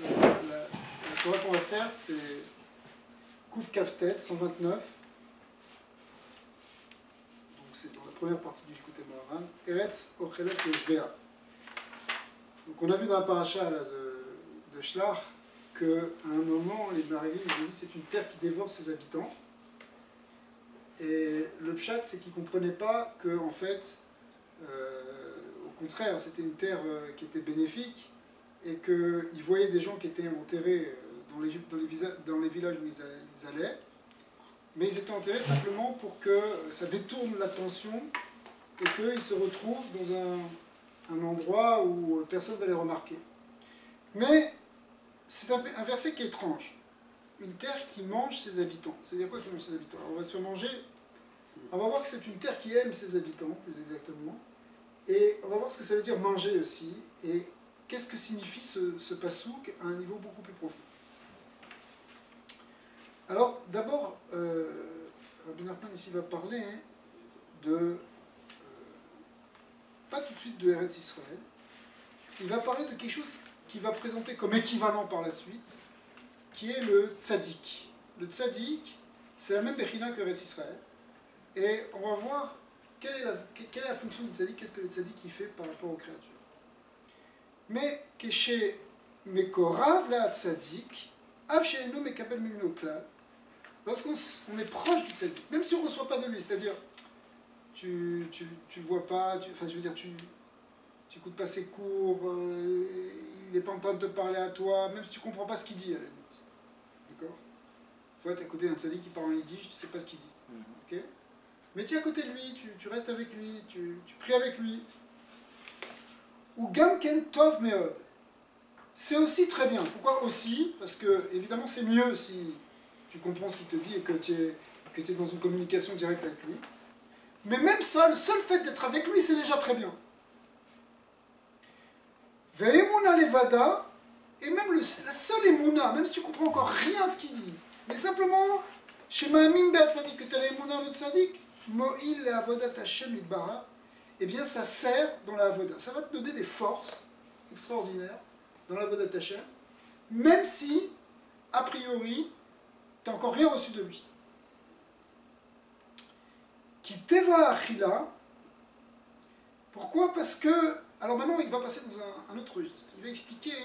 La Torah qu'on va faire, c'est Kouf Kaftet, 129. Donc c'est dans la première partie du Likutei Moharan. Eretz Ochelet Yoshvea. Donc on a vu dans la paracha là, de Shlach qu'à un moment, les Marélim ont dit c'est une terre qui dévore ses habitants. Et le pshat, c'est qu'ils ne comprenaient pas que, en fait, au contraire, c'était une terre qui était bénéfique et qu'ils voyaient des gens qui étaient enterrés dans les villages où ils allaient, mais ils étaient enterrés simplement pour que ça détourne l'attention et qu'ils se retrouvent dans un endroit où personne ne va les remarquer. Mais c'est un verset qui est étrange. Une terre qui mange ses habitants. C'est-à-dire quoi qui mange ses habitants? Alors on va se faire manger. On va voir que c'est une terre qui aime ses habitants, plus exactement. Et on va voir ce que ça veut dire manger aussi. Et qu'est-ce que signifie ce pasouk à un niveau beaucoup plus profond. Alors, d'abord, Rabbi Nachman ici va parler pas tout de suite de Eretz Israël. Il va parler de quelque chose qui va présenter comme équivalent par la suite, qui est le tzaddik. Le tzaddik, c'est la même bechina que Eretz Israël. Et on va voir quelle est la fonction du tzaddik, qu'est-ce que le tzaddik il fait par rapport aux créatures. Mais, chez Mekorav la tzaddik, av she'eno mekabel mimeno klal, lorsqu'on est proche du tzaddik, même si on ne reçoit pas de lui, c'est-à-dire, tu vois pas, enfin je veux dire, tu n'écoutes pas ses cours, il n'est pas en train de te parler à toi, même si tu ne comprends pas ce qu'il dit à la limite. D'accord? Une fois, tu es à côté d'un tzaddik qui parle en yiddish, tu ne sais pas ce qu'il dit. Okay? Mais tu es à côté de lui, tu restes avec lui, tu pries avec lui. Ou Gamken Tov Meod. C'est aussi très bien. Pourquoi aussi? Parce que, évidemment, c'est mieux si tu comprends ce qu'il te dit et que tu es dans une communication directe avec lui. Mais même ça, le seul fait d'être avec lui, c'est déjà très bien. Ve'emuna levada, et même la seule emuna, même si tu comprends encore rien à ce qu'il dit, mais simplement, Shema Amin Be'at Tzadik, que tu as l'emuna le Tzadik, Mo'il le avodat Hashem Itbarach, eh bien ça sert dans la avoda. Ça va te donner des forces extraordinaires dans la avodat Hashem, même si, a priori, tu n'as encore rien reçu de lui. Qui teva achila. Pourquoi? Parce que, alors maintenant il va passer dans un autre registre. Il va expliquer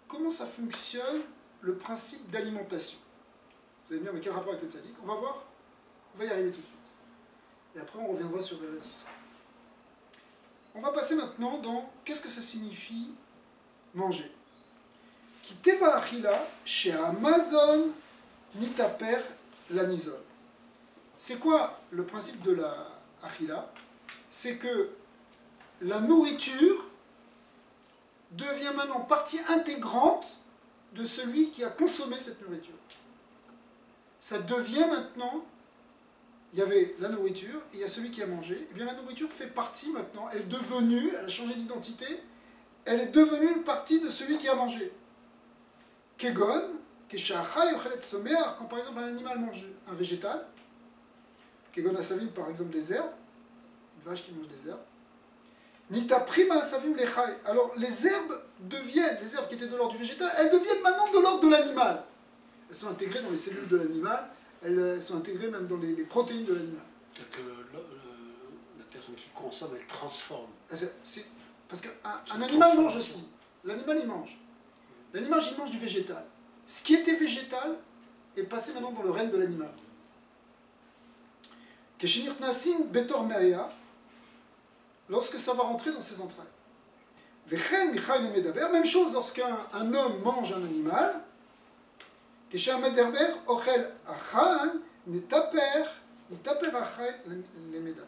comment ça fonctionne le principe d'alimentation. Vous allez me dire, mais quel rapport avec le tzaddik? On va voir, on va y arriver tout de suite. Et après on reviendra sur le Eretz Israël. On va passer maintenant dans qu'est-ce que ça signifie manger. Qui teva achila chez Amazon nitaper lanizol. C'est quoi le principe de la achila? C'est que la nourriture devient maintenant partie intégrante de celui qui a consommé cette nourriture. Ça devient maintenant, il y avait la nourriture et il y a celui qui a mangé, et bien la nourriture fait partie maintenant, elle est devenue, elle a changé d'identité, elle est devenue une partie de celui qui a mangé. Kegon, Keshacha yochelet someach, quand par exemple un animal mange un végétal, Kegon asavim par exemple des herbes, une vache qui mange des herbes, Nita prima asavim lechai. Alors les herbes qui étaient de l'ordre du végétal, elles deviennent maintenant de l'ordre de l'animal. Elles sont intégrées dans les cellules de l'animal, elles sont intégrées même dans les protéines de l'animal. C'est-à-dire que la personne qui consomme, elle transforme. Parce qu'un animal mange aussi. L'animal, il mange. L'animal, il mange du végétal. Ce qui était végétal est passé maintenant dans le règne de l'animal. Keshinir Tnasin Betor Meaya, lorsque ça va rentrer dans ses entrailles. Vechen Michael et Medaber, même chose lorsqu'un homme mange un animal. Kesha Medaber, Ochel Achan, Nitaper Achai le Medaber.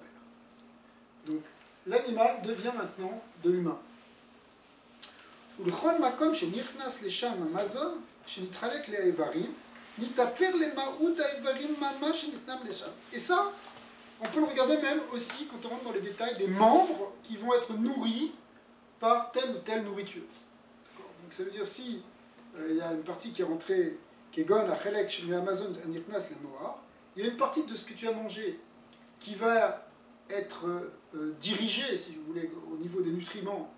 Donc, l'animal devient maintenant de l'humain. ולכל מקום שנכנס לשם המזון, שנתחלק לאיברים, נתאפר למהות האיברים ממש שניתנם לשם. Et ça, on peut le regarder même aussi quand on rentre dans les détails des membres qui vont être nourris par telle ou telle nourriture. Donc ça veut dire si il y a une partie qui est rentrée, qui est gone, achelek, chez Amazon, niknas le noir, il y a une partie de ce que tu as mangé qui va être dirigée, si vous voulez, au niveau des nutriments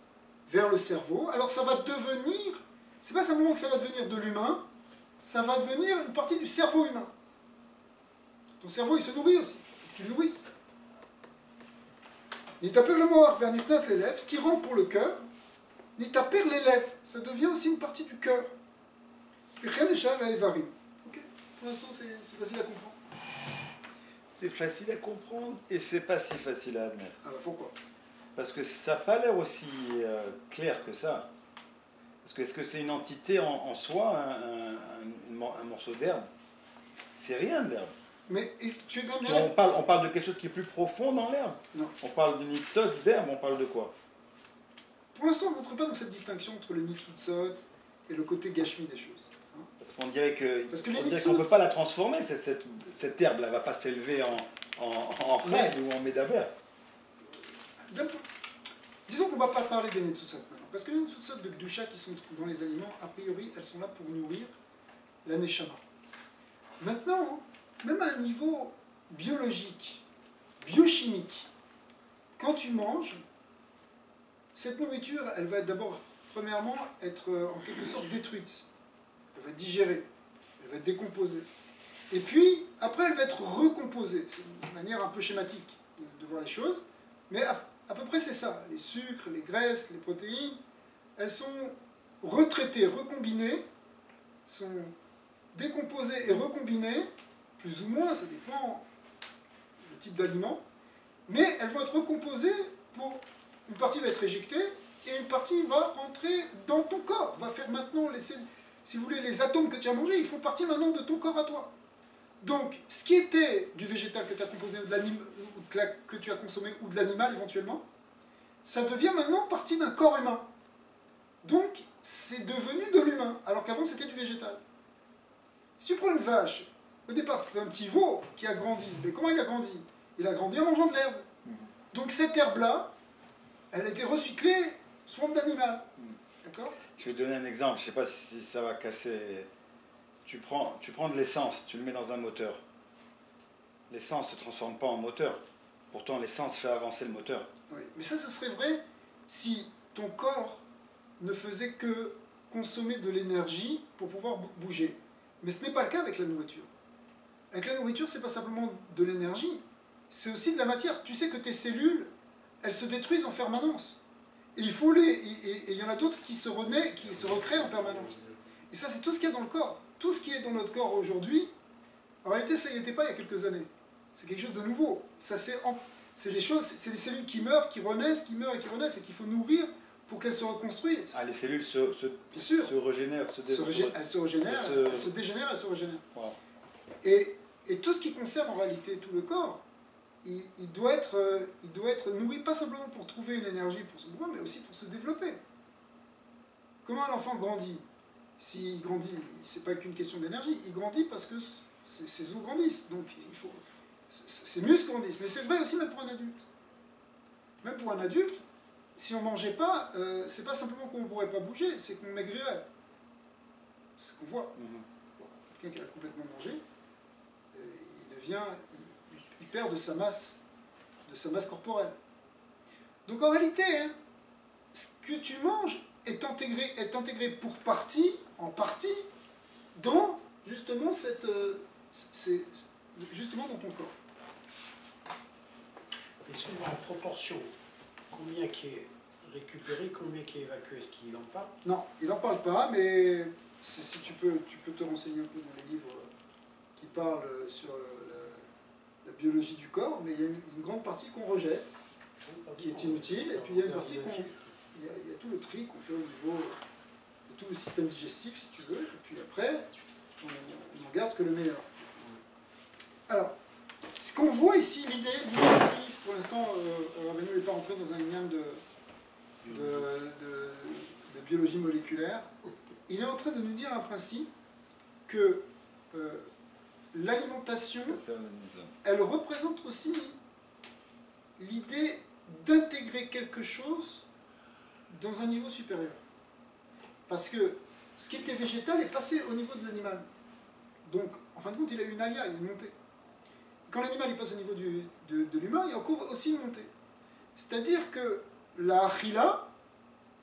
vers le cerveau, alors ça va devenir c'est pas simplement que ça va devenir de l'humain, ça va devenir une partie du cerveau humain. Ton cerveau, il se nourrit aussi. Il faut que tu le nourrisses. Nitaper le moar vers Nitnas l'élève, ce qui rentre pour le cœur. Nitaper l'élève, ça devient aussi une partie du cœur. Pichen Eshav Evarim. Ok. Pour l'instant, c'est facile à comprendre. C'est facile à comprendre et c'est pas si facile à admettre. Alors pourquoi? Parce que ça n'a pas l'air aussi clair que ça. Parce que est-ce que c'est une entité en soi, un morceau d'herbe? C'est rien de l'herbe. Mais tu es dans On parle de quelque chose qui est plus profond dans l'herbe. Non. On parle d'une nitsotz d'herbe, on parle de quoi? Pour l'instant, on ne montre pas dans cette distinction entre le nitsutsot et le côté gashmi des choses. Hein. Parce qu'on dirait qu'on nitsut... ne peut pas la transformer, cette herbe-là ne va pas s'élever en reine ou en médaber. Disons qu'on ne va pas parler des nitsutsot maintenant. Parce que les nitsutsot de Gdusha qui sont dans les aliments, a priori, elles sont là pour nourrir la neshama. Maintenant, même à un niveau biologique, biochimique, quand tu manges, cette nourriture, elle va d'abord, premièrement, être en quelque sorte détruite. Elle va être digérée, elle va être décomposée. Et puis, après, elle va être recomposée. C'est une manière un peu schématique de voir les choses. Mais à peu près, c'est ça. Les sucres, les graisses, les protéines, elles sont retraitées, recombinées, sont décomposées et recombinées, plus ou moins, ça dépend du type d'aliment, mais elles vont être recomposées pour... Une partie va être éjectée et une partie va entrer dans ton corps, va faire maintenant, si vous voulez, les atomes que tu as mangés, ils font partie maintenant de ton corps à toi. Donc, ce qui était du végétal que tu as composé, que tu as consommé, ou de l'animal éventuellement, ça devient maintenant partie d'un corps humain. Donc, c'est devenu de l'humain, alors qu'avant c'était du végétal. Si tu prends une vache, au départ c'était un petit veau qui a grandi, mais comment il a grandi? Il a grandi en mangeant de l'herbe. Donc cette herbe-là, elle a été recyclée sous forme d'animal. D'accord? Je vais te donner un exemple, je ne sais pas si ça va casser. Tu prends de l'essence, tu le mets dans un moteur. L'essence ne se transforme pas en moteur. Pourtant, l'essence fait avancer le moteur. Oui, mais ça, ce serait vrai si ton corps ne faisait que consommer de l'énergie pour pouvoir bouger. Mais ce n'est pas le cas avec la nourriture. Avec la nourriture, ce n'est pas simplement de l'énergie, c'est aussi de la matière. Tu sais que tes cellules, elles se détruisent en permanence. Et il y en a d'autres qui se recréent en permanence. Et ça, c'est tout ce qu'il y a dans le corps. Tout ce qui est dans notre corps aujourd'hui, en réalité, ça n'y était pas il y a quelques années. C'est quelque chose de nouveau. C'est des choses, c'est des cellules qui meurent, qui renaissent, qui meurent et qui renaissent, et qu'il faut nourrir pour qu'elles se reconstruisent. Ah, les cellules se régénèrent, elles se régénèrent, elles se dégénèrent, elles se régénèrent. Wow. Et tout ce qui concerne en réalité tout le corps, il doit être nourri pas simplement pour trouver une énergie pour se mouvoir, mais aussi pour se développer. Comment un enfant grandit? S'il grandit, c'est pas qu'une question d'énergie, il grandit parce que ses os grandissent, donc ses muscles grandissent. Mais c'est vrai aussi même pour un adulte. Même pour un adulte, si on ne mangeait pas, c'est pas simplement qu'on ne pourrait pas bouger, c'est qu'on maigrirait. C'est ce qu'on voit. Quelqu'un qui a complètement mangé, il perd de sa masse corporelle. Donc en réalité, hein, ce que tu manges est intégré pour en partie, dans justement justement dans ton corps. Et souvent en proportion, combien qui est récupéré, combien qui est évacué, est-ce qu'il en parle? Non, il n'en parle pas, mais si tu peux te renseigner un peu dans les livres qui parlent sur la biologie du corps, mais il y a une grande partie qu'on rejette, qui est inutile, et puis il y a une partie il y a tout le tri qu'on fait au niveau de tout le système digestif, si tu veux, et puis après, on ne garde que le meilleur. Alors, ce qu'on voit ici, l'idée ici, pour l'instant, Rabbeinu n'est pas rentré dans un lien de biologie moléculaire, il est en train de nous dire un principe que l'alimentation, elle représente aussi l'idée d'intégrer quelque chose dans un niveau supérieur. Parce que ce qui était végétal est passé au niveau de l'animal. Donc, en fin de compte, il a eu une alia, une montée. Quand l'animal il passe au niveau de l'humain, il y a encore aussi une montée. C'est-à-dire que la achila,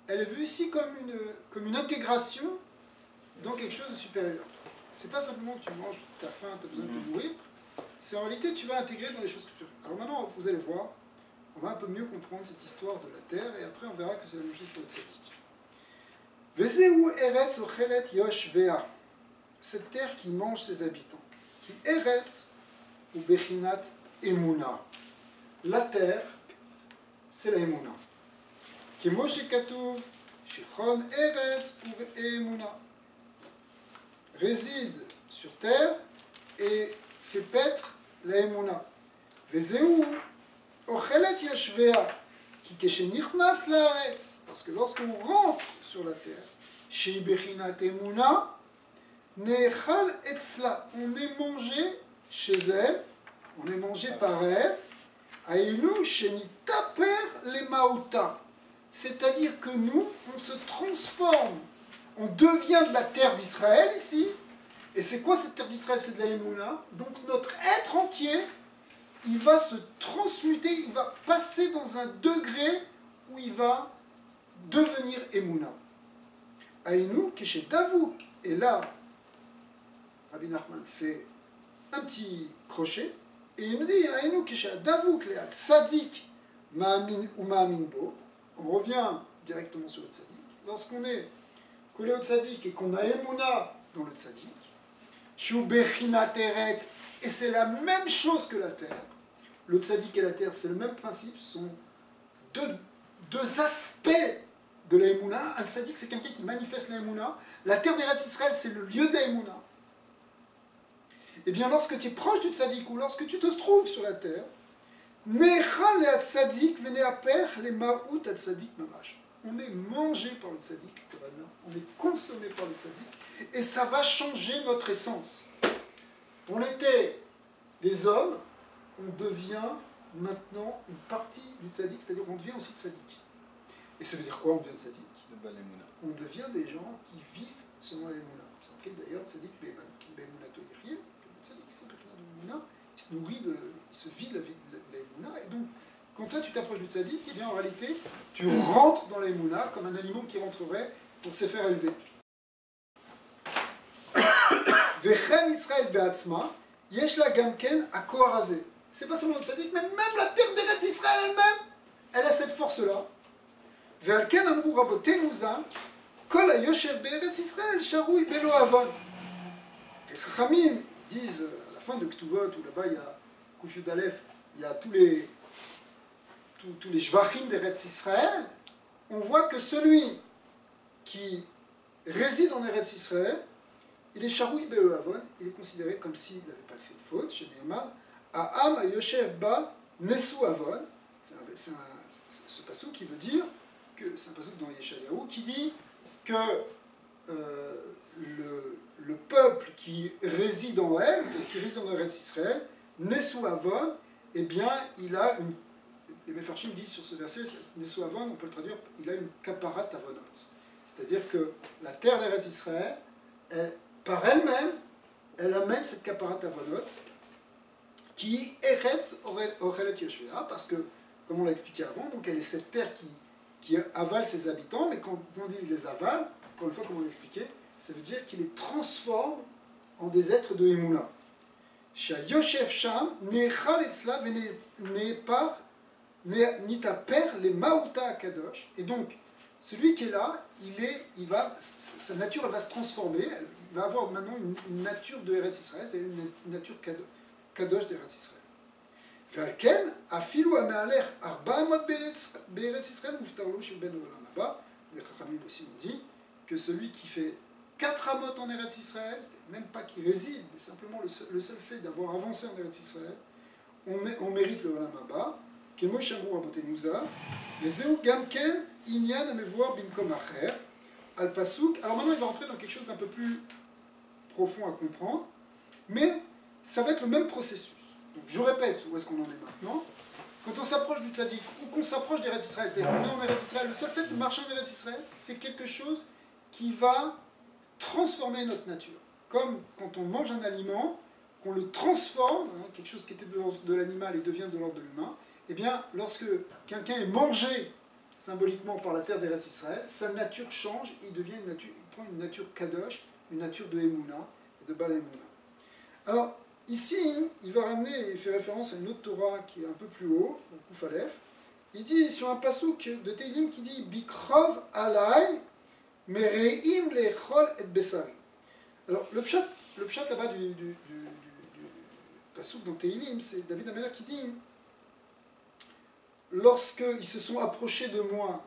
elle est vue ici comme une intégration dans quelque chose de supérieur. C'est pas simplement que tu manges, tu as faim, tu as besoin de te nourrir, c'est en réalité tu vas intégrer dans les choses supérieures. Alors maintenant, vous allez voir, on va un peu mieux comprendre cette histoire de la terre, et après on verra que c'est la même chose pour le tzaddik. Vezeu eretz ochelet yoshvea, cette terre qui mange ses habitants, qui eretz ou bechinat emuna. La terre, c'est la emuna. Qui Moshe Katuv, Shichon eretz ou emuna, réside sur terre et fait paître la emuna. Vezeu ochelet yoshvea, qui keshenichnas laaretz, parce que lorsqu'on rentre sur la terre, chez bechinat emuna, nechal etzla, on est mangé chez elle, on est mangé par elle, aïnou shenitaper les maouta, c'est-à-dire que nous, on se transforme, on devient de la terre d'Israël ici, et c'est quoi cette terre d'Israël? C'est de la Emouna, donc notre être entier, il va se transmuter, il va passer dans un degré où il va devenir Emouna. Aïnou, Keshe Davouk, et là, Rabbi Nachman fait un petit crochet, et il me dit, Aïnou, Keshe Davouk, Léa Tzadik, Ma'amin ou Ma'amin Bo, on revient directement sur le Tzadik. Lorsqu'on est collé au Tzadik et qu'on a Emouna dans le Tzadik, Shu Bechinat Eretz, et c'est la même chose que la terre. Le Tzadik et la terre, c'est le même principe, ce sont deux aspects de la Emouna. Un Tzadik, c'est quelqu'un qui manifeste la Emouna. La terre d'Eretz Israël, c'est le lieu de la Emouna. Et bien, lorsque tu es proche du Tzadik ou lorsque tu te trouves sur la terre, Nechal et Tzadik, venez à père les Ma'out à Tzadik Mamash. On est mangé par le Tzadik, on est consommé par le Tzadik, et ça va changer notre essence. On était des hommes, on devient maintenant une partie du Tzadik, c'est-à-dire on devient aussi Tzadik. Et ça veut dire quoi, on devient Tzadik? On devient des gens qui vivent selon la Emouna. Ça fait d'ailleurs Tzadik Be'emunato Yirye, le Tzadik c'est l'Emouna, il se nourrit, il se vit de la vie de l'Emouna, et donc quand toi tu t'approches du Tzadik, eh bien en réalité tu rentres dans l'Emouna comme un aliment qui rentrerait pour se faire élever. Vechen Israël Be'atzma, Yeshla Gamken à Koharazé. C'est pas seulement le Tzadik, mais même la terre d'Eretz Israël elle-même, elle a cette force-là. Ve'alken amru rabotenu zan, kol hayoshev be'eretz Israël, sharoui belo avon. Les Chachamim disent, à la fin de Ktuvot, où là-bas il y a Kuf Yud Aleph, il y a tous les Shvachim d'Eretz Israël, on voit que celui qui réside en Eretz Israël, il est Sharoui Belo Avon, il est considéré comme s'il n'avait pas fait de faute, chez Nehemar, Ha'am Hayoshev Ba Nesu Avon, c'est ce passage qui veut dire, c'est un passage dans Yeshayahu, qui dit que le peuple qui réside en elle, c'est-à-dire qui réside en Eretz Israël, Nesu Avon, eh bien, il a une. Les Mefarshim disent sur ce verset, Nesu Avon, on peut le traduire, il a une kaparat avonot. C'est-à-dire que la terre d'Eretz Israël, par elle-même, elle amène cette kaparat avonot qui Eretz Ochelet Yoshvea, parce que, comme on l'a expliqué avant, donc elle est cette terre qui avale ses habitants, mais quand on dit les avale, encore une fois, comme on l'a expliqué, ça veut dire qu'il les transforme en des êtres de Emouna. Yosef Sham, Nechal Etzla, Nitaper, les Maouta Kadosh. Et donc, celui qui est là, sa nature elle va se transformer, il va avoir maintenant une nature de Eretz Israël, c'est-à-dire une nature Kadosh d'Eretz Israël. Velken, Afilu Amealer, Arba Amot Be'eretz Israël, Muftarlo Shel Ben Olam Haba. Les Chachamim aussi nous dit que celui qui fait 4 amot en Eretz Israël, même pas qui réside, mais simplement le seul fait d'avoir avancé en Eretz Israël, on mérite le Olam Haba. Kemo Shamru Rabotenouza, les Zeu Gamken, Inyan Amevoir Bimkom Acher, Al Pasuk. Alors maintenant il va rentrer dans quelque chose d'un peu plus profond à comprendre, mais ça va être le même processus. Donc je répète où est-ce qu'on en est maintenant. Quand on s'approche du Tzadik, ou qu'on s'approche d'Eretz Israël, c'est-à-dire qu'on est en Eretz Israël, le seul fait de marcher en Eretz Israël, c'est quelque chose qui va transformer notre nature. Comme quand on mange un aliment, qu'on le transforme, quelque chose qui était de l'ordre de l'animal et devient de l'ordre de l'humain, eh bien, lorsque quelqu'un est mangé symboliquement par la terre d'Eretz Israël, sa nature change, il prend une nature kadosh, une nature de Emouna et de Bal Emouna. Alors, ici, il va ramener, il fait référence à une autre Torah qui est un peu plus haut, au Kouf Aleph. Il dit sur un passouk de Teilim qui dit Bikrov alay mereim lechol et besari. Alors, le pshat là-bas du passouk dans Teilim, c'est David Amelach qui dit lorsqu'ils se sont approchés de moi,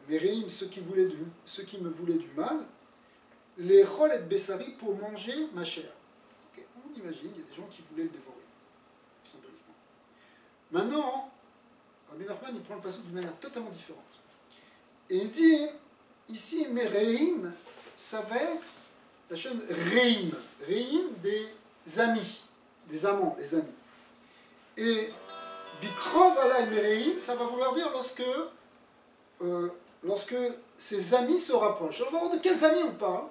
mereim, ceux qui me voulaient du mal, lechol et besari pour manger ma chair. Okay. On imagine, il y a des gens qui voulaient le dévorer, symboliquement. Maintenant, Rabbi Nachman, il prend le passouk d'une manière totalement différente. Et il dit, ici, mes reim, ça va être la chaîne reim. Reim, des amis, des amants, des amis. Et bikrov alay mereim, ça va vouloir dire lorsque ses amis se rapprochent. Alors, on va voir de quels amis on parle.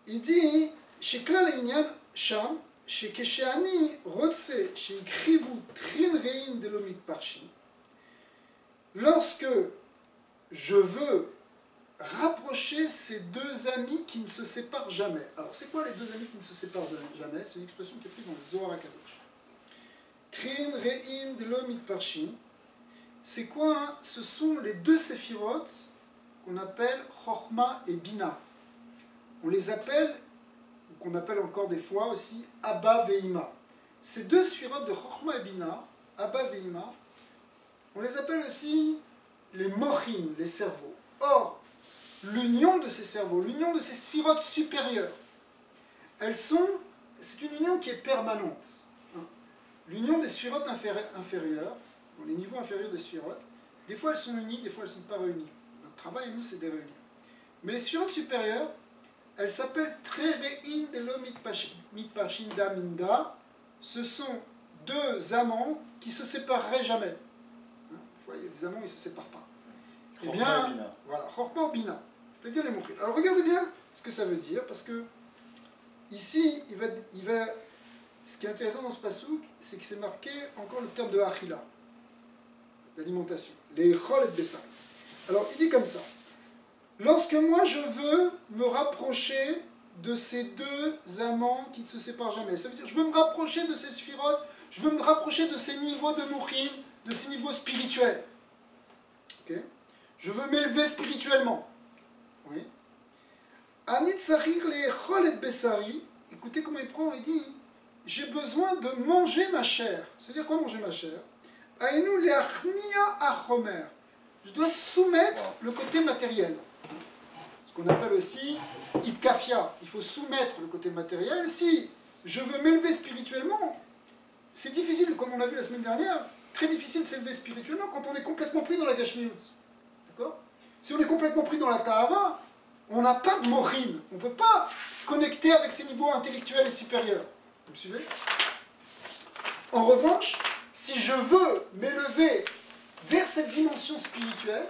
Il dit, chez Klal Einyan Sham, שכשאני רוצה שיקריבו טרין רעים דלא מתפרשים, lorsque je veux rapprocher ces deux amis qui ne se séparent jamais. Alors, c'est quoi les deux amis qui ne se séparent jamais? C'est une expression qui est prise dans le Zohar HaKadosh. Trin re'im delo mitparshim. C'est quoi hein? Ce sont les deux séphirotes qu'on appelle Chochma et Bina. On les appelle, qu'on appelle encore des fois aussi Abba Ve'ima. Ces deux séphirotes de Chochma et Bina, Abba Ve'ima, on les appelle aussi les mochim, les cerveaux. Or, l'union de ces cerveaux, l'union de ces sphirotes supérieures, c'est une union qui est permanente. L'union des sphirotes inférieures, dans les niveaux inférieurs des sphirotes, des fois elles sont unies, des fois elles ne sont pas réunies. Notre travail, nous, c'est de les réunir. Mais les sphirotes supérieures, elles s'appellent Treve'in Delo Mitpashin Minda. Ce sont deux amants qui ne se sépareraient jamais. Des fois, il y a des amants, ils ne se séparent pas. Eh bien, voilà, Chorma Bina. Je vais bien les montrer. Alors regardez bien ce que ça veut dire, parce que ici, ce qui est intéressant dans ce passouk, c'est que c'est marqué encore le terme de achila, l'alimentation, les chol et bessar. Alors il dit comme ça, lorsque moi je veux me rapprocher de ces deux amants qui ne se séparent jamais, ça veut dire je veux me rapprocher de ces sphirotes, je veux me rapprocher de ces niveaux de mouchim, de ces niveaux spirituels. Okay? Je veux m'élever spirituellement. Oui. Anit sarir les chol et bessari. Écoutez comment il prend, il dit j'ai besoin de manger ma chair. C'est-à-dire quoi manger ma chair? Aïnou le'achnia achomer. Je dois soumettre le côté matériel. Ce qu'on appelle aussi itkafia. Il faut soumettre le côté matériel. Si je veux m'élever spirituellement, c'est difficile, comme on l'a vu la semaine dernière, très difficile de s'élever spirituellement quand on est complètement pris dans la gashmiut. D'accord? Si on est complètement pris dans la ta'ava, on n'a pas de mochim. On ne peut pas connecter avec ces niveaux intellectuels supérieurs. Vous me suivez? En revanche, si je veux m'élever vers cette dimension spirituelle,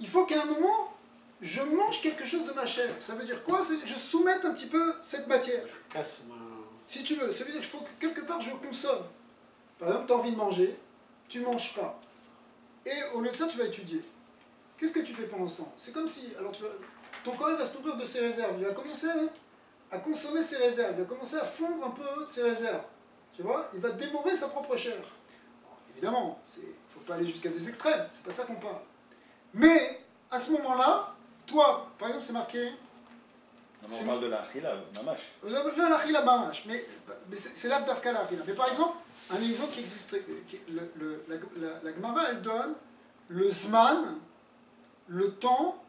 il faut qu'à un moment, je mange quelque chose de ma chair. Ça veut dire quoi? Ça veut dire que je soumette un petit peu cette matière. Casse ma... Si tu veux, ça veut dire qu'il faut que quelque part je consomme. Par exemple, tu as envie de manger, tu ne manges pas. Et au lieu de ça, tu vas étudier. Qu'est-ce que tu fais pendant ce temps? C'est comme si, alors ton corps va se nourrir de ses réserves. Il va commencer à consommer ses réserves. Il va commencer à fondre un peu ses réserves. Tu vois? Il va dévorer sa propre chair. Alors, évidemment, il ne faut pas aller jusqu'à des extrêmes. C'est pas de ça qu'on parle. Mais, à ce moment-là, toi, par exemple, c'est marqué... On parle de l'achila, mamash. Là, l'achila mamash. Mais c'est l'avdavka l'achila. Mais par exemple, un exemple qui existe... La Gemara, elle donne le zman, le temps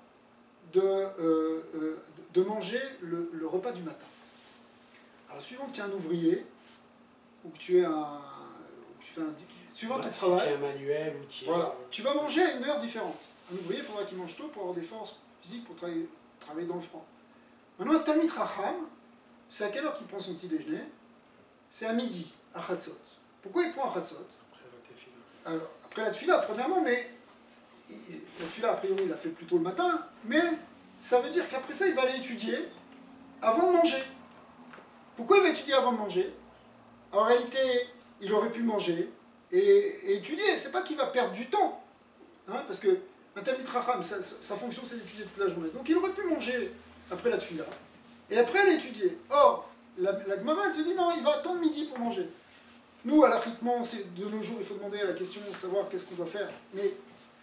de manger le repas du matin. Alors, suivant que tu es un ouvrier, ou que tu es suivant ton travail, si tu es un manuel ou tu es... Voilà, tu vas manger à une heure différente. Un ouvrier, il faudra qu'il mange tôt pour avoir des forces physiques pour travailler dans le front. Maintenant, un Talmid Chacham, c'est à quelle heure qu'il prend son petit déjeuner? C'est à midi, à Chatzot. Pourquoi il prend à Chatzot? Après la tefila. Alors, après la tefila, premièrement, mais la tefila, a priori, il la fait plutôt le matin, mais ça veut dire qu'après ça, il va aller étudier avant de manger. Pourquoi il va étudier avant de manger? En réalité, il aurait pu manger et étudier. C'est pas qu'il va perdre du temps. Hein, parce que un Talmid Chacham, sa fonction, c'est d'étudier toute la journée. Donc il aurait pu manger après la tefila, et après elle a étudié. Or, la Gemara, elle te dit non, il va attendre midi pour manger. Nous, à l'arritement, c'est de nos jours, il faut demander à la question de savoir qu'est-ce qu'on doit faire. Mais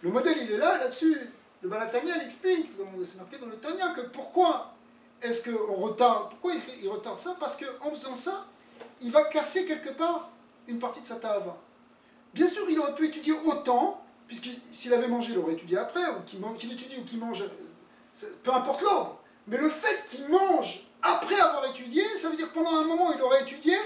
le modèle, il est là-dessus. Le Baal HaTanya, il explique, c'est marqué dans le Tanya, que pourquoi est-ce qu'on retarde, pourquoi il retarde ça? Parce qu'en faisant ça, il va casser quelque part une partie de sa ta'ava. Bien sûr, il aurait pu étudier autant, puisque s'il avait mangé, il aurait étudié après, ou qu'il étudie ou qu'il mange, peu importe l'ordre. Mais le fait qu'il mange après avoir étudié, ça veut dire que pendant un moment, il aurait étudié,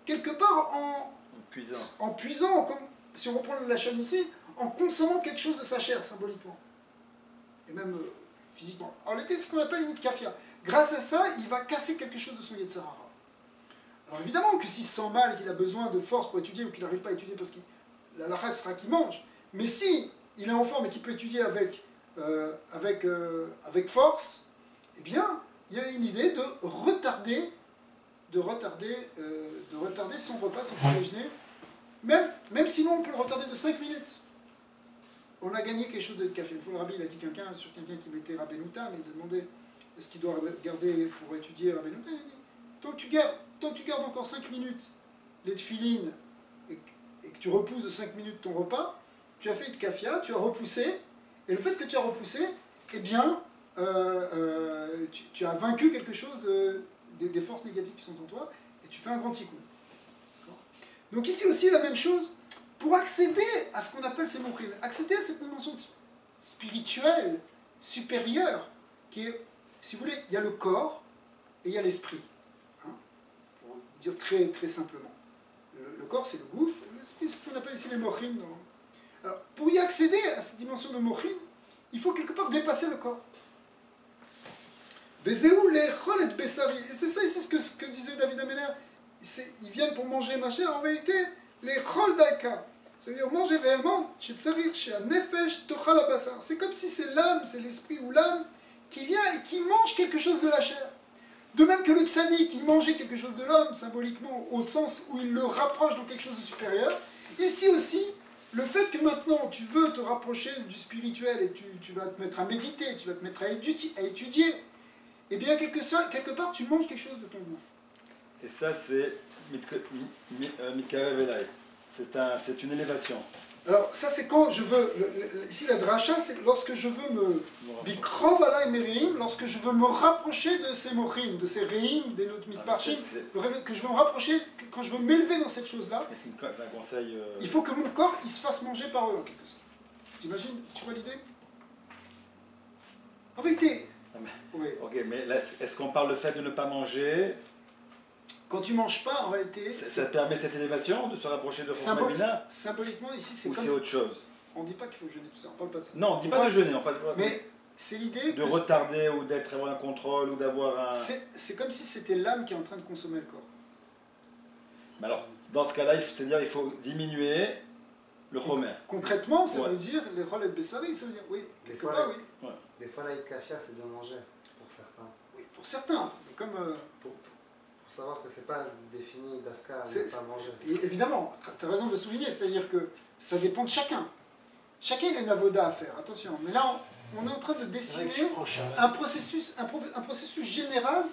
quelque part en puisant, comme, si on reprend la chaîne ici, en consommant quelque chose de sa chair, symboliquement. Et même physiquement. En réalité, c'est ce qu'on appelle une kafia. Grâce à ça, il va casser quelque chose de son Yetzer Hara. Alors évidemment que s'il se sent mal et qu'il a besoin de force pour étudier ou qu'il n'arrive pas à étudier parce que la lacha sera qu'il mange, mais si il est en forme et qu'il peut étudier avec force, eh bien, il y a une idée de retarder son repas, son petit déjeuner, même sinon on peut le retarder de 5 minutes. On a gagné quelque chose de café. Une fois le rabbi il a dit sur quelqu'un qui mettait Rabbenoutam, et il a demandé est-ce qu'il doit garder pour étudier Rabbenoutam. Il a dit tant que tu gardes encore 5 minutes les tefilines et que tu repousses de 5 minutes ton repas, tu as fait une kafia, tu as repoussé, et le fait que tu as repoussé, eh bien, tu as vaincu quelque chose des forces négatives qui sont en toi, et tu fais un grand tikkun. Donc ici aussi la même chose, pour accéder à ce qu'on appelle ces mochim, accéder à cette dimension spirituelle supérieure, qui est, si vous voulez, il y a le corps et il y a l'esprit. Hein, pour dire très, très simplement. Le corps c'est le gouffre, l'esprit c'est ce qu'on appelle ici les mochim. Alors, pour y accéder à cette dimension de mochim, il faut quelque part dépasser le corps. Et c'est ça ici ce que disait David Ameller. Ils viennent pour manger ma chair, en vérité, les chol daika. C'est-à-dire manger réellement, c'est comme si c'est l'âme, c'est l'esprit ou l'âme qui vient et qui mange quelque chose de la chair. De même que le tzaddik, il mangeait quelque chose de l'homme, symboliquement, au sens où il le rapproche dans quelque chose de supérieur. Ici aussi, le fait que maintenant tu veux te rapprocher du spirituel et tu vas te mettre à méditer, tu vas te mettre à étudier, eh bien quelque part tu manges quelque chose de ton gouffre. Et ça c'est Mitkarev Elai. C'est une élévation. Alors ça c'est quand je veux, ici la dracha c'est lorsque je veux me bikrov alay merim, lorsque je veux me rapprocher de ces mochim, de ces reim, des notes mitparchim, que je veux me rapprocher, quand je veux m'élever dans cette chose-là, c'est un conseil. Il faut que mon corps il se fasse manger par eux en quelque sorte. T'imagines, tu vois l'idée? En vérité. Oui. Ok, mais là, est-ce qu'on parle le fait de ne pas manger? Quand tu manges pas, en réalité... Ça permet cette élévation de se rapprocher de Chokmah. Symboliquement, ici, c'est comme... Ou c'est autre chose? On ne dit pas qu'il faut jeûner tout ça, on ne parle pas de ça. Non, on ne dit pas de jeûner. Mais c'est l'idée de retarder ou d'avoir un contrôle ou d'avoir un... C'est comme si c'était l'âme qui est en train de consommer le corps. Mais alors, dans ce cas-là, c'est-à-dire il faut diminuer le chomer. Concrètement, ça veut dire, les rôles et bessari, ça veut dire, oui, quelque part, oui. Ouais. Des fois, la kafia, c'est de manger, pour certains. Oui, pour certains, mais comme... Pour savoir que c'est pas défini d'Afka à ne pas manger. Évidemment, tu as raison de le souligner, c'est-à-dire que ça dépend de chacun. Chacun a une avoda à faire, attention. Mais là, on est en train de dessiner un processus général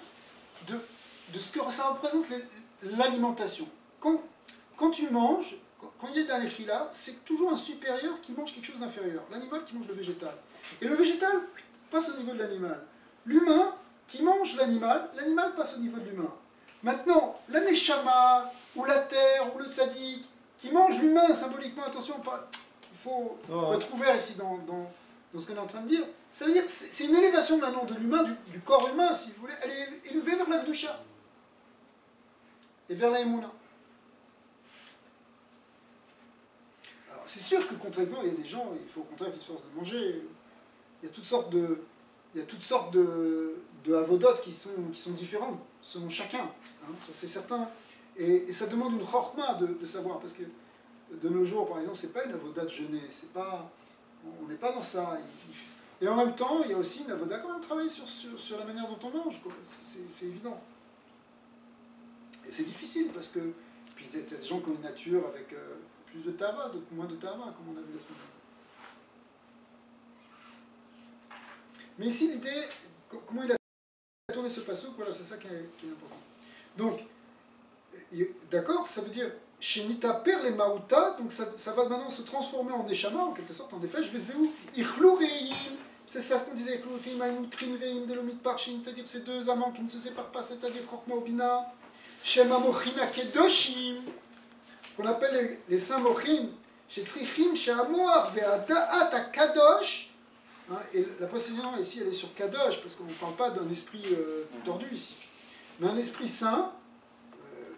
de ce que ça représente l'alimentation. Quand tu manges, quand il y a dans les là, c'est toujours un supérieur qui mange quelque chose d'inférieur. L'animal qui mange le végétal. Et le végétal passe au niveau de l'animal. L'humain qui mange l'animal passe au niveau de l'humain. Maintenant, la neshama, ou la terre, ou le tzaddik, qui mange l'humain symboliquement, attention, il faut être ouvert ici dans ce qu'on est en train de dire. Ça veut dire que c'est une élévation maintenant de l'humain, du corps humain, si vous voulez, elle est élevée vers la Kedusha et vers la Emouna. Alors c'est sûr que contrairement, il y a des gens, il faut au contraire qu'ils se forcent de manger. Il y a toutes sortes de avodot qui sont différentes selon chacun, hein, ça c'est certain. Et ça demande une chorma de savoir, parce que de nos jours, par exemple, c'est pas une avoda de jeûner, on n'est pas dans ça. Et en même temps, il y a aussi une avoda quand même travailler sur la manière dont on mange, c'est évident. Et c'est difficile, parce que puis il y a des gens qui ont une nature avec plus de tava, moins de tava, comme on a vu la semaine dernière. Mais ici, l'idée, comment il a tourner ce passouk, voilà, c'est ça qui est important. Donc, d'accord, ça veut dire chez Nitaper les Maouta, donc ça va maintenant se transformer en Neshama, en quelque sorte, en effet, je vais zéou, Ichlou Reim, c'est ça ce qu'on disait, Ichlou Reim, Aïnou Trin Reim, Delomit Parchin, c'est-à-dire ces deux amants qui ne se séparent pas, c'est-à-dire Chokma Obina, Shem Amochim Kedoshim, qu'on appelle les saints Mochim, chez Tzrichim, chez Amoar, Ve'ada'at Kadosh. Et la précision ici, elle est sur Kadosh, parce qu'on ne parle pas d'un esprit tordu ici, mais un esprit saint,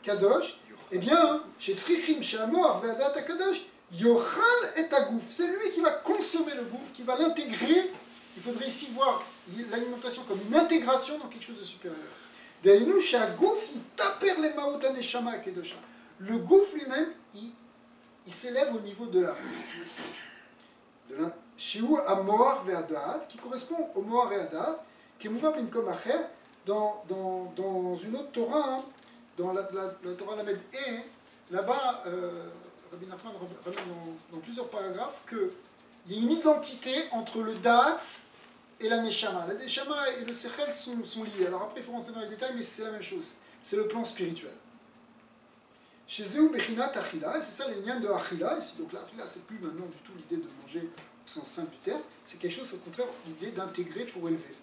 Kadosh. Eh bien, chez Tzrichim, chez Amoar, Ve'ada'at Kadosh, Yochal et Agouf. C'est lui qui va consommer le gouffre, qui va l'intégrer. Il faudrait ici voir l'alimentation comme une intégration dans quelque chose de supérieur. D'ailleurs, chez Agouf, il taper les Maouta Neshama Kedosha. Le gouffre lui-même, il s'élève au niveau de la Shiou Amoar Ve'adat, qui correspond au Moar et Adat, qui est mouvant Bimkom Acher, dans une autre Torah, dans la Torah Lamed E, là-bas, Rabbi Nachman ramène dans plusieurs paragraphes qu'il y a une identité entre le Da'at et la Neshama. La Neshama et le Sechel sont liés. Alors après, il faut rentrer dans les détails, mais c'est la même chose. C'est le plan spirituel. Chez Zéou Bechinat Achila, et c'est ça les liens de Achila ici. Donc l'Achila, c'est plus maintenant du tout l'idée de manger au sens simple du terme, c'est quelque chose au contraire, l'idée d'intégrer pour élever.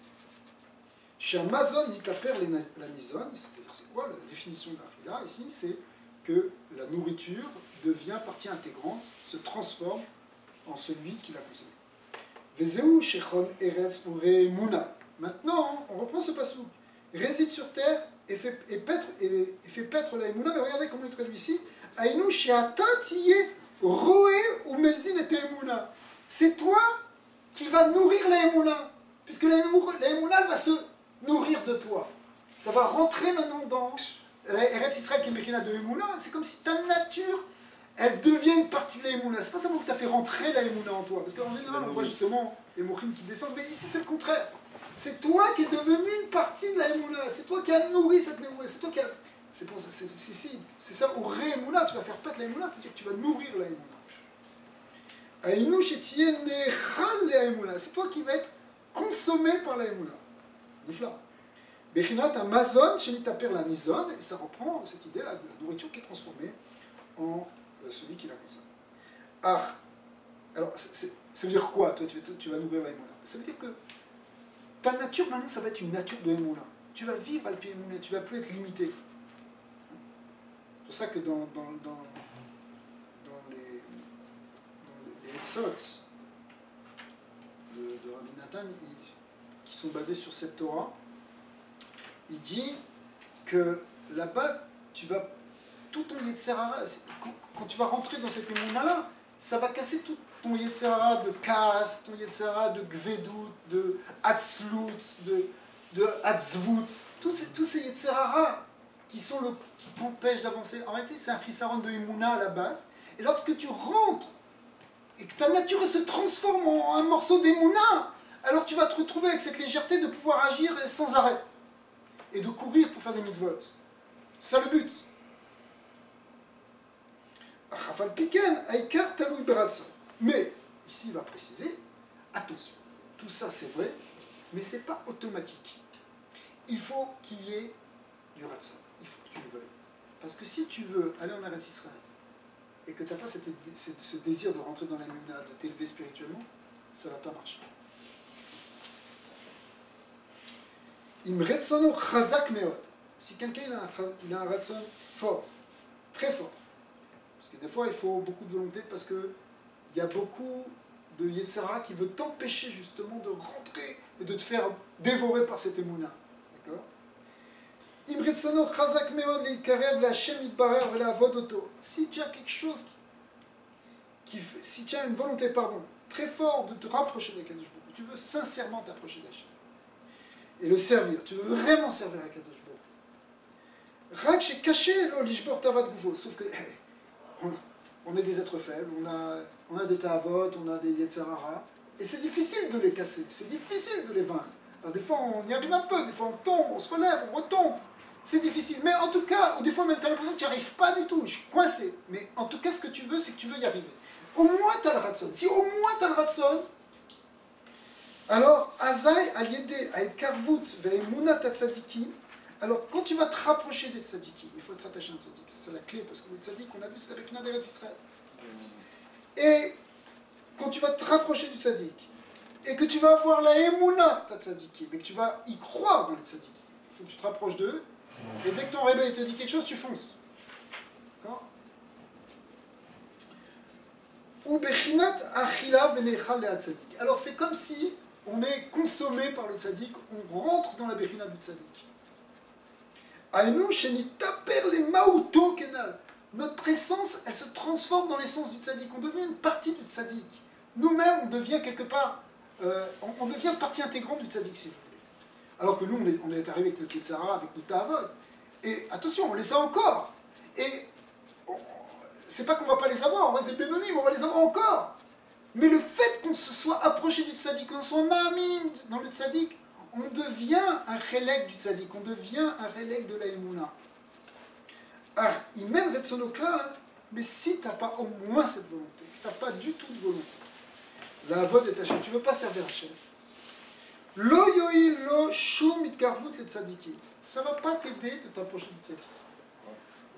Chez Amazon, Nitaper la Nizon, c'est quoi la définition d'Achila ici? C'est que la nourriture devient partie intégrante, se transforme en celui qui l'a consommé. Vezéou Shechon Eretz Ure Muna. Maintenant, on reprend ce passou. Réside sur terre et fait paître la Emouna, mais regardez comment il traduit ici. Aïnou Sheatatiye Roé ou Mezin et Emouna. C'est toi qui vas nourrir la Emouna, puisque la Emouna va se nourrir de toi. Ça va rentrer maintenant dans Eretz Israël qui est Mekina de Emouna. C'est comme si ta nature, elle devient une partie de la Emouna. C'est pas simplement que tu as fait rentrer la Emouna en toi, parce qu'en général, on voit justement les Mochim qui descendent, mais ici c'est le contraire. C'est toi qui es devenu une partie de la Emouna. C'est toi qui as nourri cette Emouna. C'est toi qui as... C'est ça, au Ré Emouna, tu vas faire pète la Emouna, c'est-à-dire que tu vas nourrir la Emouna. Aïnou Chetien Nechal la Emouna. C'est toi qui vas être consommé par la Emouna. Nifla. Bechinat Amazon, Shenitaper la Nizon, et ça reprend cette idée-là de la nourriture qui est transformée en celui qui la consomme. Ah, alors, ça veut dire quoi, toi, tu vas nourrir la Emouna? Ça veut dire que ta nature, maintenant, ça va être une nature de Emouna. Tu vas vivre à le pied Emouna, tu ne vas plus être limité. C'est pour ça que dans les Hetzot de Rabbi Nathan, qui sont basés sur cette Torah, il dit que là-bas, tout ton Yetzerara, quand tu vas rentrer dans cette Emouna-là, ça va casser tout ton Yetzerara de Kaas, ton Yetzerara de Gvedut, de Hatzlut, de Hatzvut, tous ces Yetzerara qui t'empêchent d'avancer. En réalité, c'est un chisaron de Emouna à la base. Et lorsque tu rentres et que ta nature se transforme en un morceau d'Emouna, alors tu vas te retrouver avec cette légèreté de pouvoir agir sans arrêt et de courir pour faire des mitzvot. C'est ça le but. Mais, ici il va préciser, attention, tout ça c'est vrai, mais c'est pas automatique. Il faut qu'il y ait du ratson, il faut que tu le veuilles. Parce que si tu veux aller en Eretz Israël, et que tu n'as pas ce désir de rentrer dans la Emouna, de t'élever spirituellement, ça ne va pas marcher. Imretsono chazak meod. Si quelqu'un il a un ratson fort, très fort, parce que des fois il faut beaucoup de volonté, parce qu'il y a beaucoup de Yetzara qui veut t'empêcher justement de rentrer et de te faire dévorer par cette Emouna. D'accord? Imretsono chazak meod leikarev la Hashem itbarer ve'la'avod oto. Si tu as quelque chose si tu as une volonté, très forte de te rapprocher d'Akadosh Baruch Hu, tu veux sincèrement t'approcher d'Hachem et le servir, tu veux vraiment servir Akadosh Baruch Hu. Rak chez caché lo lishbor tavad gufo, sauf que on est des êtres faibles, on a des ta'avot, on a des yetzerara, et c'est difficile de les casser, c'est difficile de les vaincre. Alors des fois on y arrive un peu, des fois on tombe, on se relève, on retombe. C'est difficile, mais en tout cas, ou des fois même tu as l'impression que tu n'y arrives pas du tout, je suis coincé. Mais en tout cas, ce que tu veux, c'est que tu veux y arriver. Au moins tu as le ratson. Si au moins tu as le ratson, Alors, Azaï al-Yedé al-Karvout ve'emunat tzadikim. Alors, quand tu vas te rapprocher des tzadikim, il faut être attaché à un tzadik, c'est la clé, parce que le tzadik, on a vu, c'est avec Nader Israël. Et quand tu vas te rapprocher du tzadik, et que tu vas avoir la émouna ta tzadikim, et que tu vas y croire dans les tzadikim, il faut que tu te rapproches d'eux, et dès que ton réveil te dit quelque chose, tu fonces. D'accord? Ou bechinat achila venechal le tzadik. Alors c'est comme si on est consommé par le tzadik, on rentre dans la bechinat du tzadik. Aïnou shenitaper les maouto kenal. Notre essence, elle se transforme dans l'essence du tzaddik. On devient une partie du tzaddik. Nous-mêmes, on devient quelque part, on devient partie intégrante du tzaddik, si vous voulez. Alors que nous, on est arrivé avec notre Yetzara, avec notre Tahavot. Et attention, on les a encore. Et c'est pas qu'on va pas les avoir, on reste des bénonymes, on va les avoir encore. Mais le fait qu'on se soit approché du tzaddik, qu'on soit ma'amim dans le tzaddik, on devient un relègue du tzaddik, on devient un relègue de la Emouna. Ah, il mène Retsonoklal, mais si tu n'as pas au moins cette volonté, tu n'as pas du tout de volonté, la avod est Hachem, tu ne veux pas servir Hachem. Lo yoï lo shum itkarvut le tzadikim. Ça ne va pas t'aider de t'approcher du tzadik.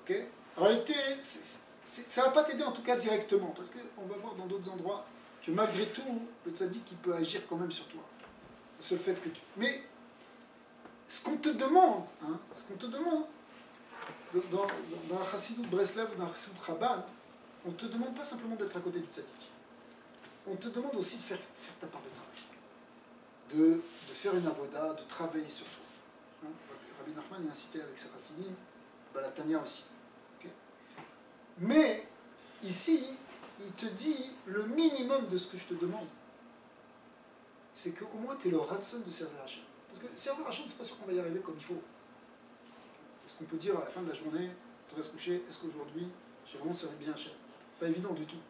Ok? En réalité, ça ne va pas t'aider en tout cas directement, parce qu'on va voir dans d'autres endroits que malgré tout, le tzadik il peut agir quand même sur toi. Le seul fait que tu... Mais ce qu'on te demande, dans la Chassidut Breslev ou dans la Chassidut Chabad, on ne te demande pas simplement d'être à côté du tzaddik. On te demande aussi de faire ta part de travail. De faire une avoda, de travailler sur toi. Rabbi Nachman est incité avec ses chassidim, la Tanya aussi. Okay? Mais, ici, il te dit le minimum de ce que je te demande. C'est qu'au moins tu es le ratson de servir Hachem. Parce que servir Hachem, c'est pas sûr qu'on va y arriver comme il faut. Est-ce qu'on peut dire à la fin de la journée, tu restes couché, est-ce qu'aujourd'hui, j'ai vraiment servi bien Hachem? Pas évident du tout.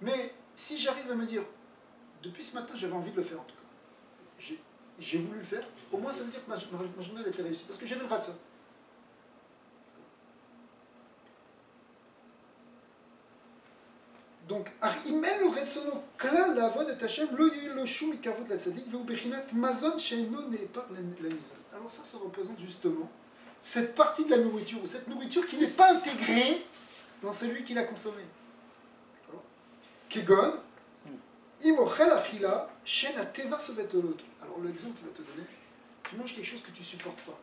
Mais si j'arrive à me dire, depuis ce matin, j'avais envie de le faire en tout cas. J'ai voulu le faire, au moins ça veut dire que ma journée elle était réussie. Parce que j'avais le ratson. Donc, Arimel le retsono klal la avod et Hachem lo yil lo shum ikavot la tzadik veu bechinat mazon sheino n'est pas la nizon. Alors ça représente justement cette partie de la nourriture, ou cette nourriture qui n'est pas intégrée dans celui qui l'a consommée. Kegon, imochel achila shen ateva sovetolot. Alors l'exemple qu'il va te donner, tu manges quelque chose que tu ne supportes pas.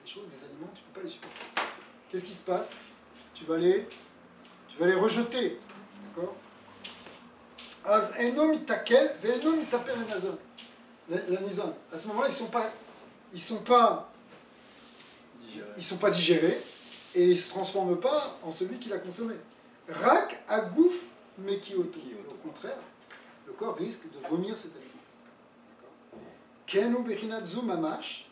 Les choses, des aliments, tu ne peux pas les supporter. Qu'est-ce qui se passe? Tu vas les rejeter. D'accord? Az enom itakel ve'enom itaper la nizon. À ce moment-là, ils sont pas digérés et ils ne se transforment pas en celui qui l'a consommé. Rak agouf mekioto. Au contraire, le corps risque de vomir cet aliment. Kenu bechinat zu mamash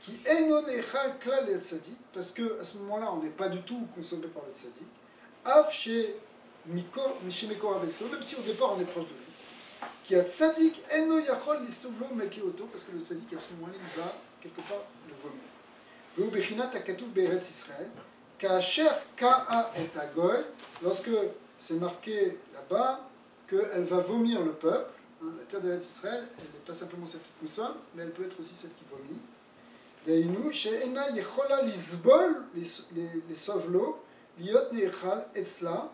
qui enon echal klal le tzadik, parce que à ce moment-là, on n'est pas du tout consommé par le tzadik. Av chez Mikor Aveso, même si au départ on est proche de lui. Qui a tzadik eno yachol lisuvlo mekioto, parce que le tzadik à ce moment-là il va quelque part le vomir. Veu bechinat akatouf be'eretz Israël, ka'asher ka'a et agoy, lorsque c'est marqué là-bas qu'elle va vomir le peuple, la terre d'Eretz Israël, elle n'est pas simplement celle qui consomme, mais elle peut être aussi celle qui vomit. Veinu she'ena yechola lisbol les sovlo liot ne'echal etzla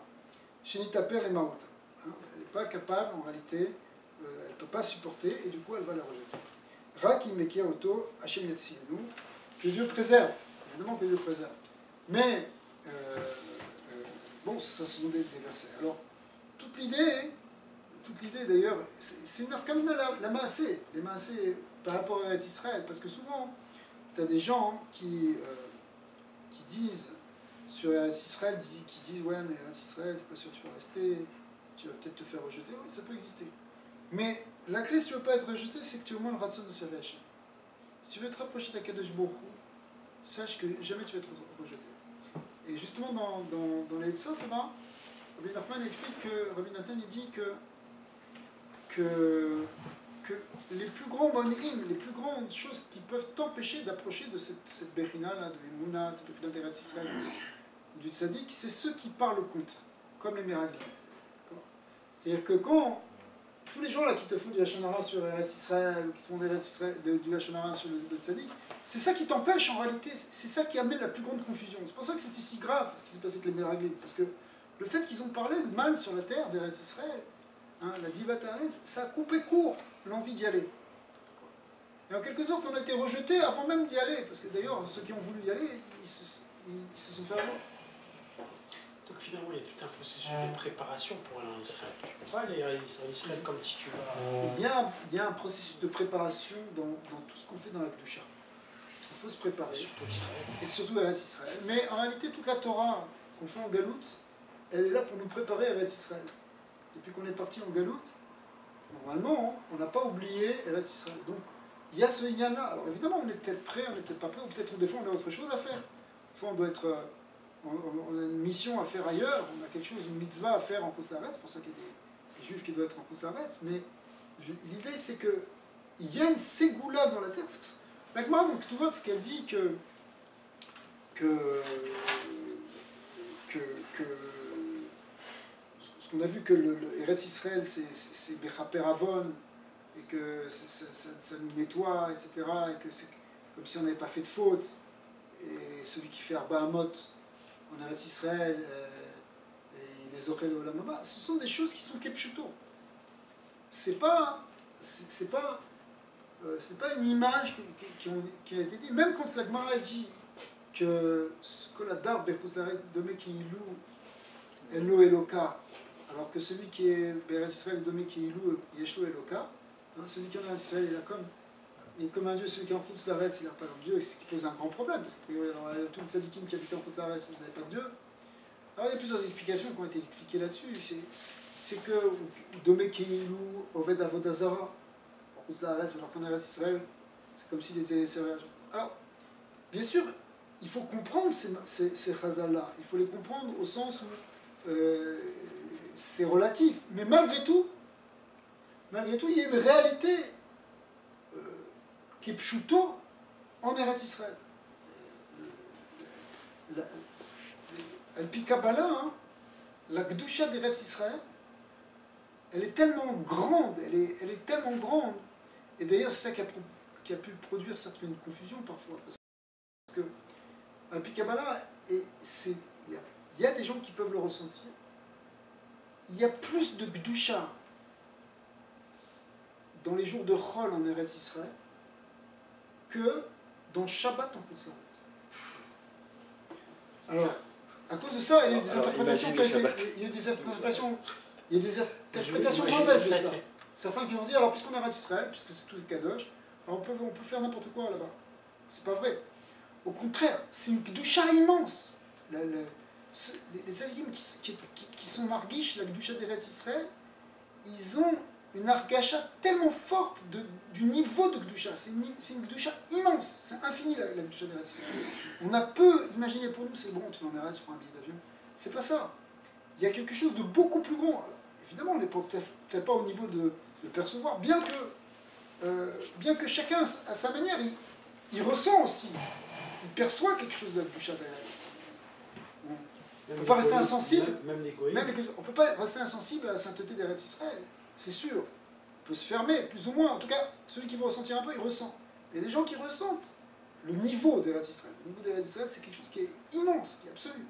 shenitaper les maot. Elle n'est pas capable en réalité, elle ne peut pas supporter et du coup elle va la rejeter. Rak imekia oto Hashem yatzilenu, que Dieu préserve, évidemment que Dieu préserve. Mais bon, ça ce sont des versets. Alors toute l'idée d'ailleurs, c'est une nafkamina la maasé, les maasé par rapport à Israël, parce que souvent tu as des gens qui disent sur Israël, qui disent ouais mais Israël c'est pas sûr que tu vas rester, tu vas peut-être te faire rejeter, oui ça peut exister. Mais la clé si tu ne veux pas être rejeté, c'est que tu as au moins le ratson de servir Hachem. Si tu veux te rapprocher d'Akadosh Baruch Hu, sache que jamais tu vas être rejeté. Et justement dans les Tzot, Rabbi Nachman explique que Rabbi Nathan il dit que les plus grands monim, les plus grandes choses qui peuvent t'empêcher d'approcher de cette bechina-là, de l'Emouna, cette bechina d'Eretz Israël, du tzaddik, c'est ceux qui parlent contre, comme les miraglim. C'est-à-dire que quand tous les gens là qui te font du Lachon Hara sur Eretz Israël, ou qui te font du Lachon Hara sur le Tzadik, c'est ça qui t'empêche en réalité, c'est ça qui amène la plus grande confusion. C'est pour ça que c'était si grave ce qui s'est passé avec les Meraglim, parce que le fait qu'ils ont parlé de mal sur la terre d'Eretz Israël, hein, la Divat Haaretz, ça a coupé court l'envie d'y aller. Et en quelque sorte, on a été rejetés avant même d'y aller, parce que d'ailleurs, ceux qui ont voulu y aller, ils se sont fait avoir. Donc finalement, il y a tout un processus de préparation pour aller en Israël. Tu ne peux pas aller en Israël comme si tu vas... Il y a un processus de préparation dans tout ce qu'on fait dans la Kedusha. Il faut se préparer. Surtout Israël. Et surtout Eretz Israël. Mais en réalité, toute la Torah qu'on fait en Galout, elle est là pour nous préparer à Eretz Israël. Depuis qu'on est parti en Galout, normalement, on n'a pas oublié Eretz Israël. Donc, il y a ce lien-là. Alors évidemment, on est peut-être prêt, on n'est peut-être pas prêt, ou peut-être des fois on a autre chose à faire. Des fois, on doit être... on a une mission à faire ailleurs, on a quelque chose, une mitzvah à faire en Kosaretz, c'est pour ça qu'il y a des juifs qui doivent être en Kosaretz, mais l'idée c'est que il y a une ségoula dans la tête. La Gemara, donc tu vois ce qu'elle dit ce qu'on a vu que le Eretz Israël c'est Bechaper Avon, et que ça nous nettoie, etc., et que c'est comme si on n'avait pas fait de faute, et celui qui fait Arba Hamot en Eretz Israël et les Ochel Olam Haba, ce sont des choses qui sont Kepchuto. C'est pas une image qui a été dit. Même quand la Gemara dit que ce que la Dar Bechouslaret Domé qui ilou Elo Eloka, alors que celui qui est Eretz Israël Domé qui ilou Yeshlo Eloka, celui qui est en Eretz Israël il est comme un dieu, celui qui est en Koutz-Laretz, il n'a pas de dieu, ce qui pose un grand problème, parce que tous les tzadikim qui habitent en Koutz-Laretz, vous n'avez pas de dieu. Alors il y a plusieurs explications qui ont été expliquées là-dessus. C'est que Domé Keilou, Oved Avodazara, en Koutz-Laretz, alors qu'en Eretz Israël, c'est comme s'il était servage. Alors, bien sûr, il faut comprendre ces chazal-là, il faut les comprendre au sens où c'est relatif, mais malgré tout, il y a une réalité qui est pshuto en Eretz Israël. Al-Pi Kabbalah, la Gdusha d'Eretz Israël, elle est tellement grande, elle est tellement grande, et d'ailleurs c'est ça qui a pu produire certaines confusions parfois, parce que Al-Pi Kabbalah, il y a des gens qui peuvent le ressentir, il y a plus de Gdusha dans les jours de Chol en Eretz Israël que dans Shabbat en Koutz-Laretz. Alors, à cause de ça, il y a des interprétations mauvaises de ça. Certains qui vont dire, alors puisqu'on est Eretz Israël, puisque c'est tout le Kadosh, alors on peut faire n'importe quoi là-bas. C'est pas vrai. Au contraire, c'est une Gdusha immense. Les tzadikim qui sont marguiches, la Gdusha d'Eretz Israël, ils ont une argacha tellement forte du niveau de Gdusha. C'est une Gdusha immense, c'est infini la Gdusha d'Eretz Israël. On a peu imaginé pour nous, c'est bon, tu vas en Eretz sur un billet d'avion. C'est pas ça. Il y a quelque chose de beaucoup plus grand. Alors, évidemment, on n'est peut-être pas au niveau de percevoir, bien que chacun, à sa manière, il ressent aussi, il perçoit quelque chose de la Gdusha d'Eretz. On ne peut pas rester insensible. On ne peut pas rester insensible à la sainteté d'Eretz Israël. C'est sûr, on peut se fermer, plus ou moins, en tout cas, celui qui veut ressentir un peu, il ressent. Il y a des gens qui ressentent le niveau d'Eretz Israël. Le niveau d'Eretz Israël, c'est quelque chose qui est immense, qui est absolu.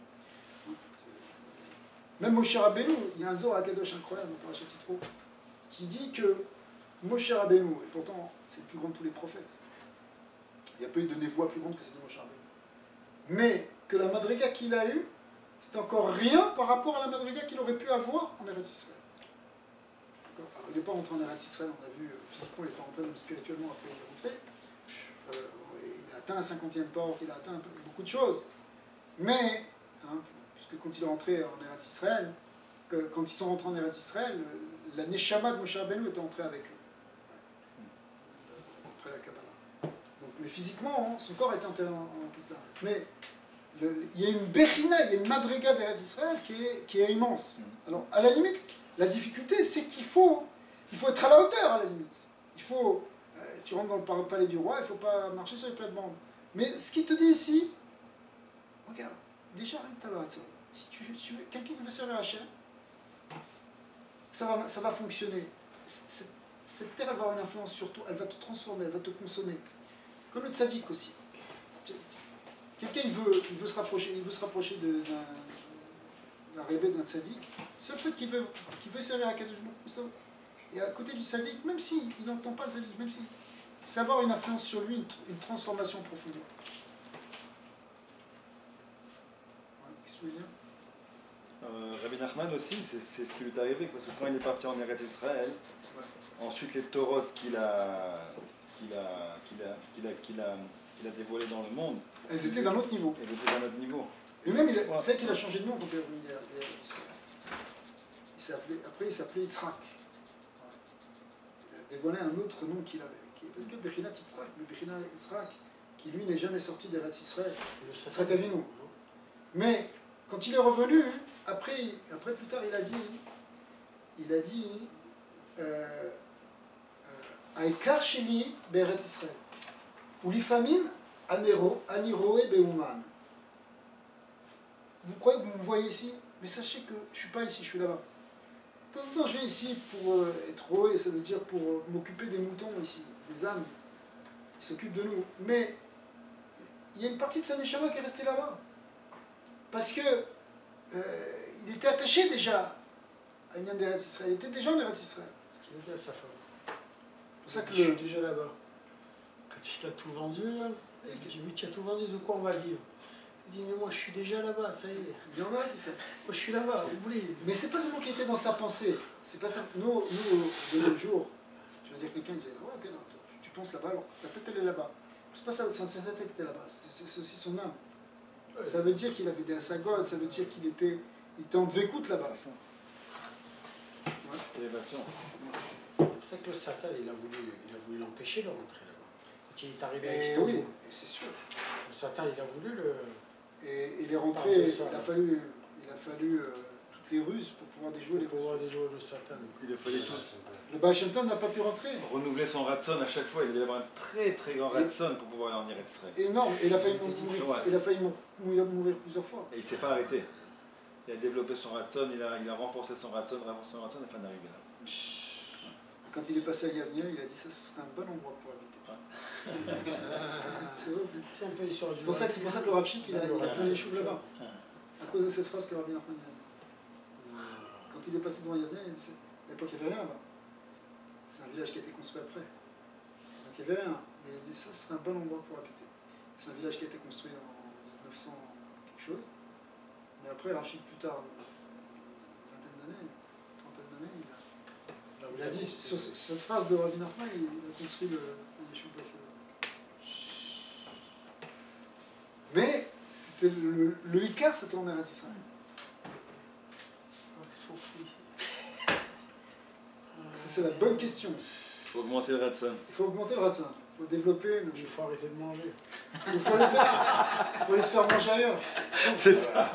Même Moshe Rabbeinu, il y a un Zohar HaKadosh incroyable dans Parashat Yitro, qui dit que Moshe Rabbeinu, et pourtant c'est le plus grand de tous les prophètes, il n'y a pas eu de névoie plus grande que celle de Moshe Rabbeinu, mais que la madriga qu'il a eue, c'est encore rien par rapport à la madriga qu'il aurait pu avoir en Eretz Israël. Alors, il n'est pas rentré en Eretz Israël, on a vu physiquement, il n'est pas rentré, même spirituellement, après il est rentré. Il a atteint la 50e porte, il a atteint beaucoup de choses. Mais, puisque quand il est rentré en Eretz Israël, quand ils sont rentrés en Eretz Israël, la Neshama de Moshe Rabbeinu était entrée avec eux. Après la Kabbalah. Donc, mais physiquement, son corps était enterré en Kisla. Mais il y a une Bechina, il y a une Madriga d'Eretz Israël qui est immense. Alors, à la limite, la difficulté, c'est qu'il faut être à la hauteur, à la limite. Il faut, tu rentres dans le palais du roi, il ne faut pas marcher sur les plates-bandes. Mais ce qu'il te dit ici, regarde, déjà, si tu veux, quelqu'un qui veut servir Hachem, ça va fonctionner. cette terre elle va avoir une influence sur toi, elle va te transformer, elle va te consommer. Comme le tzaddik aussi. Quelqu'un il veut se rapprocher d'un rébé, d'un tzaddik. C'est le fait qu'il veut servir à Kadosh Baruch Hu. Et à côté du tzaddik, même s'il n'entend pas le tzaddik, même si c'est avoir une influence sur lui, une transformation profonde. Qu'est-ce que tu veux dire? Rabbi Nachman aussi, c'est ce qui lui est arrivé, parce que quand il est parti en Eretz Israël, ensuite les Torot qu'il a dévoilées dans le monde, elles étaient d'un autre niveau. Elles étaient d'un autre niveau. Lui-même, vous savez qu'il a changé de nom quand il est revenu. Après, il s'appelait Yitzhak. Il a dévoilé un autre nom qu'il avait. Parce que Bechinat Yitzhak, le Bechinat Yitzhak, qui lui n'est jamais sorti d'Eretz Israël. Yitzhak Avinu. Mais quand il est revenu, après plus tard, il a dit Aïkar Sheni Be'eretz Israël. Ou l'ifamim Aniroé Be'uman. Vous croyez que vous me voyez ici? Mais sachez que je ne suis pas ici, je suis là-bas. De temps en temps, je viens ici pour être roé, ça veut dire pour m'occuper des moutons ici, des âmes qui s'occupent de nous. Mais il y a une partie de sa neshama qui est restée là-bas. Parce que il était attaché déjà à Inyan d'Eretz Israël. Il était déjà en Eretz Israël. Ce qu'il a dit à sa femme. C'est pour ça que je suis déjà là-bas. Quand il a tout vendu, là, il dit oui, tu as tout vendu, de quoi on va vivre? Il dit mais moi je suis déjà là-bas, ça y est. Il y en a, c'est ça. Moi je suis là-bas, vous voulez. Mais c'est pas seulement qui était dans sa pensée. C'est pas ça. Nous de nos jours, tu vas dire quelqu'un qui dit ouais, ok, non, tu penses là-bas, alors ta tête elle est là-bas. C'est pas ça, sa tête qui était là-bas, c'est aussi son âme. Ouais. Ça veut dire qu'il avait des assagotes, ça veut dire qu'il était en dvécoute là-bas. C'est ça. Ouais. Élévation. C'est pour ça que le Satan, il a voulu l'empêcher de rentrer là-bas. Quand il est arrivé à Istanbul. Oui, c'est sûr. Le Satan, il a voulu le... Et il est rentré, il a fallu toutes les ruses pour pouvoir déjouer les le Satan. Il a fallu tout. Le Baal Shem Tov n'a pas pu rentrer. Renouveler son ratson à chaque fois, il devait avoir un très très grand ratson pour pouvoir aller en Eretz Israël. Énorme, et il a failli mourir plusieurs fois. Et il ne s'est pas arrêté. Il a développé son ratson, il a renforcé son ratson, afin d'arriver là. Quand il est passé à Yavnia, il a dit ça, ce serait un bon endroit pour habiter. C'est un peu l'histoire du... C'est pour ça que le Rav Shik, il a fait les choux là-bas. À cause de cette phrase que Rabbi Nachman a dit. Quand il est passé devant Yavnia, il a dit à l'époque il n'y avait rien là-bas. C'est un village qui a été construit après. Donc il n'y avait rien. Mais il a dit ça, ce serait un bon endroit pour habiter. C'est un village qui a été construit en 1900 quelque chose. Mais après, Rav Shik, plus tard, une vingtaine d'années, trentaine d'années, il a dit, sur cette phrase de Rabbi Nachman, il a construit le Yeshuv Bach. Mais c'était le Icar, c'était en Eretz Israël. C'est la bonne question. Il faut augmenter le ratson. Il faut augmenter le ratson. Il faut développer. Il faut arrêter de manger. Il faut aller se faire manger ailleurs. C'est ça.